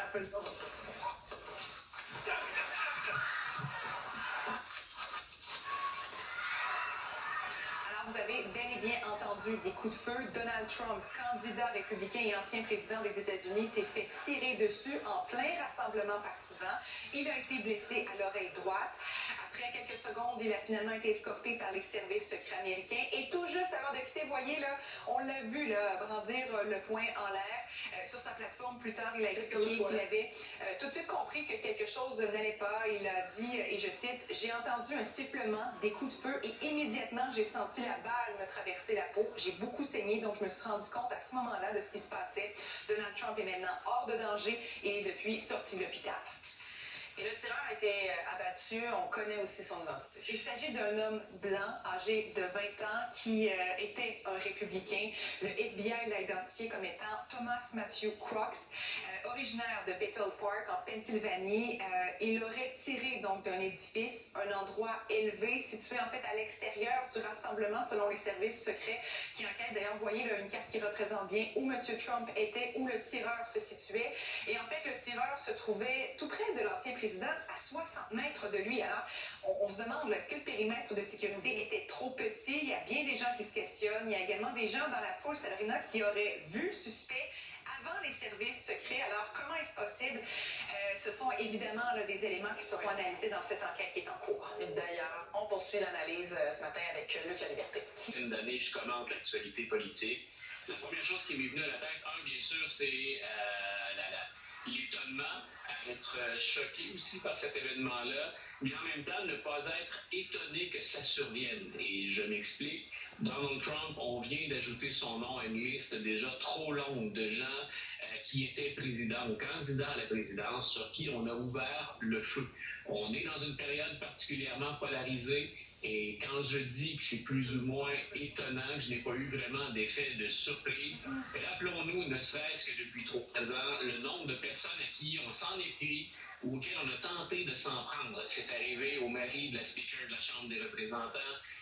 happens. Vous avez bel et bien entendu des coups de feu. Donald Trump, candidat républicain et ancien président des États-Unis, s'est fait tirer dessus en plein rassemblement partisan. Il a été blessé à l'oreille droite. Après quelques secondes, il a finalement été escorté par les services secrets américains. Et tout juste avant de quitter, voyez, là, on l'a vu là, brandir le poing en l'air. Sur sa plateforme, plus tard, il a expliqué qu'il avait tout de suite compris que quelque chose n'allait pas. Il a dit, et je cite, « J'ai entendu un sifflement, des coups de feu et immédiatement, j'ai senti la balle me traverser la peau. J'ai beaucoup saigné, donc je me suis rendu compte à ce moment-là de ce qui se passait. Donald Trump est maintenant hors de danger et est depuis sorti de l'hôpital. » Et le tireur a été abattu. On connaît aussi son identité. Il s'agit d'un homme blanc, âgé de 20 ans, qui était un républicain. Le FBI l'a identifié comme étant Thomas Matthew Crooks, originaire de Bethel Park, en Pennsylvanie. Il aurait tiré donc d'un édifice, un endroit élevé, situé en fait à l'extérieur du rassemblement, selon les services secrets qui enquêtent. D'ailleurs, vous voyez là, une carte qui représente bien où M. Trump était, où le tireur se situait. Et en fait, le tireur se trouvait tout près de l'ancien président, à 60 mètres de lui. Alors, on se demande, est-ce que le périmètre de sécurité était trop petit? Il y a bien des gens qui se questionnent. Il y a également des gens dans la foule, Sabrina, qui auraient vu le suspect avant les services secrets. Alors, comment est-ce possible? Ce sont évidemment là, des éléments qui seront analysés dans cette enquête qui est en cours. Et d'ailleurs, on poursuit l'analyse ce matin avec Luc Laliberté. Une année, je commente l'actualité politique. La première chose qui m'est venue à la tête, bien sûr, c'est l'étonnement, à être choqué aussi par cet événement-là, mais en même temps, ne pas être étonné que ça survienne. Et je m'explique. Donald Trump, on vient d'ajouter son nom à une liste déjà trop longue de gens qui étaient présidents ou candidats à la présidence sur qui on a ouvert le feu. On est dans une période particulièrement polarisée. Et quand je dis que c'est plus ou moins étonnant, que je n'ai pas eu vraiment d'effet de surprise, rappelons-nous, ne serait-ce que depuis 3 ans, le nombre de personnes à qui on s'en est pris ou auxquelles on a tenté de s'en prendre. C'est arrivé au mari de la speaker de la Chambre des représentants,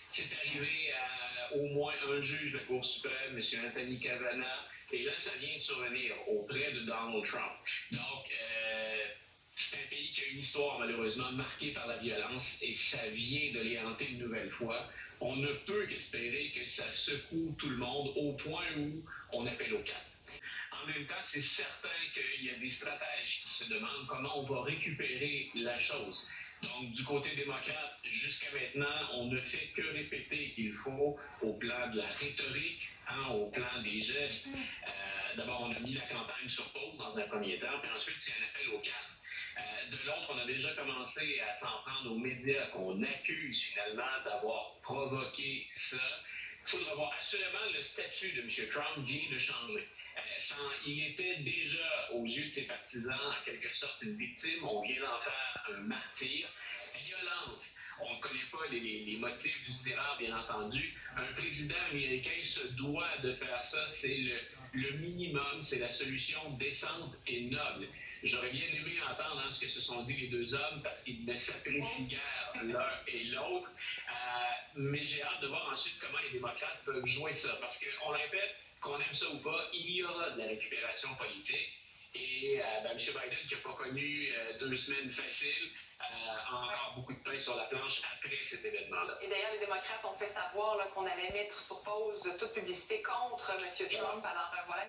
c'est arrivé à au moins un juge de la Cour suprême, M. Anthony Kavanaugh, et là, ça vient de survenir auprès de Donald Trump. Donc, c'est un pays qui a une histoire malheureusement marquée par la violence et ça vient de les hanter une nouvelle fois. On ne peut qu'espérer que ça secoue tout le monde au point où on appelle au calme. En même temps, c'est certain qu'il y a des stratèges qui se demandent comment on va récupérer la chose. Donc, du côté démocrate, jusqu'à maintenant, on ne fait que répéter qu'il faut, au plan de la rhétorique, au plan des gestes. D'abord, on a mis la campagne sur pause dans un premier temps, puis ensuite, c'est un appel au calme. De l'autre, on a déjà commencé à s'en prendre aux médias qu'on accuse finalement d'avoir provoqué ça. Il faudra voir. Assurément, le statut de M. Trump vient de changer. Il était déjà, aux yeux de ses partisans, en quelque sorte une victime. On vient d'en faire un martyr. Violence. On ne connaît pas les motifs du tireur, bien entendu. Un président américain se doit de faire ça. C'est le minimum. C'est la solution décente et noble. J'aurais bien aimé entendre ce que se sont dit les deux hommes parce qu'ils ne s'apprécient guère l'un et l'autre. Mais j'ai hâte de voir ensuite comment les démocrates peuvent jouer ça. Parce qu'on répète, qu'on aime ça ou pas, il y aura de la récupération politique. Et M. Biden, qui n'a pas connu 2 semaines faciles, a encore beaucoup de pain sur la planche après cet événement-là. Et d'ailleurs, les démocrates ont fait savoir qu'on allait mettre sur pause toute publicité contre M. Trump. Alors voilà.